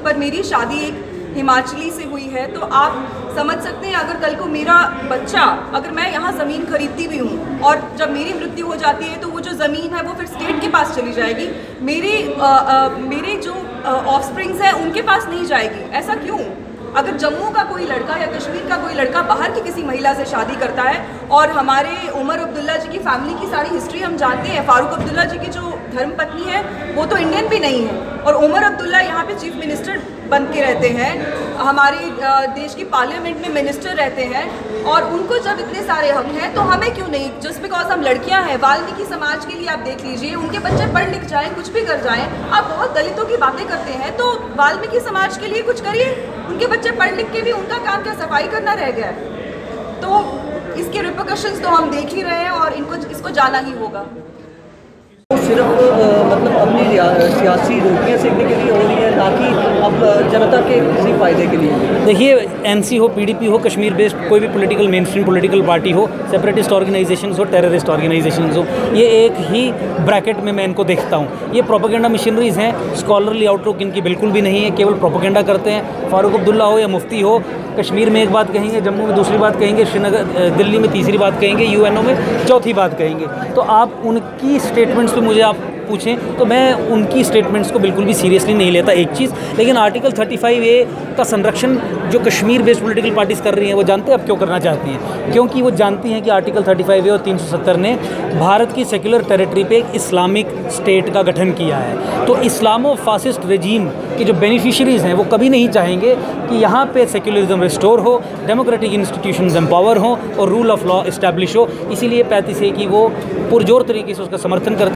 पर मेरी शादी एक हिमाचली से हुई है, तो आप समझ सकते हैं अगर कल को मेरा बच्चा, अगर मैं यहाँ ज़मीन खरीदती भी हूँ और जब मेरी मृत्यु हो जाती है तो वो जो ज़मीन है वो फिर स्टेट के पास चली जाएगी, मेरे जो ऑफस्प्रिंग्स हैं उनके पास नहीं जाएगी। ऐसा क्यों? अगर जम्मू का कोई लड़का या कश्मीर का कोई लड़का बाहर की किसी महिला से शादी करता है, और हमारे उमर अब्दुल्ला जी की फैमिली की सारी हिस्ट्री हम जानते हैं, फारूक अब्दुल्ला जी की जो धर्मपत्नी है वो तो इंडियन भी नहीं है, और उमर अब्दुल्ला यहाँ पे चीफ मिनिस्टर बन के रहते हैं, हमारे देश की पार्लियामेंट में मिनिस्टर रहते हैं, और उनको जब इतने सारे हक हैं तो हमें क्यों नहीं? जस्ट बिकॉज हम लड़कियां हैं। वाल्मीकि समाज के लिए आप देख लीजिए, उनके बच्चे पढ़ लिख जाएं, कुछ भी कर जाएं। आप बहुत दलितों की बातें करते हैं, तो वाल्मीकि समाज के लिए कुछ करिए। उनके बच्चे पढ़ लिख के भी उनका काम क्या सफाई करना रह गया है? तो इसके रिपरकशंस तो हम देख ही रहे हैं और इसको जाना ही होगा। सिर्फ मतलब अपनी सियासी रोटियाँ सेकने के लिए हो रही है, ना कि अब जनता के किसी फ़ायदे के लिए। देखिए, एनसी हो, पीडीपी हो, कश्मीर बेस्ड कोई भी political main stream political party हो, सेपरेटिस्ट ऑर्गेनाइजेशंस हो, टेररिस्ट ऑर्गेनाइजेशंस हो, ये एक ही ब्रैकेट में मैं इनको देखता हूँ। ये प्रोपेगेंडा मशीनरीज हैं, स्कॉलरली आउटलुक इनकी बिल्कुल भी नहीं है, केवल प्रोपेगेंडा करते हैं। फारूक अब्दुल्ला हो या मुफ्ती हो, कश्मीर में एक बात कहेंगे, जम्मू में दूसरी बात कहेंगे, श्रीनगर दिल्ली में तीसरी बात कहेंगे, यूएनओ में चौथी बात कहेंगे। तो आप उनकी स्टेटमेंट्स पे मुझे आप पूछें तो मैं उनकी स्टेटमेंट्स को बिल्कुल भी सीरियसली नहीं लेता, एक चीज़। लेकिन आर्टिकल 35A का संरक्षण जो कश्मीर बेस्ड पॉलिटिकल पार्टीज़ कर रही हैं, वो जानते हैं अब क्यों करना चाहती हैं? क्योंकि वो जानती हैं कि आर्टिकल 35A और 370 ने भारत की सेक्युलर टेरिटरी पे एक इस्लामिक स्टेट का गठन किया है। तो इस्लामो फासिस्ट रेजीम के जो बेनिफिशरीज़ हैं वो कभी नहीं चाहेंगे कि यहाँ पे सेक्युलरिज्म रिस्टोर हो, डेमोक्रेटिक इंस्टीट्यूशंस एम्पावर हों और रूल ऑफ लॉ इस्टेब्लिश हो। इसीलिए 35A की वो पुरजोर तरीके से उसका समर्थन करते हैं।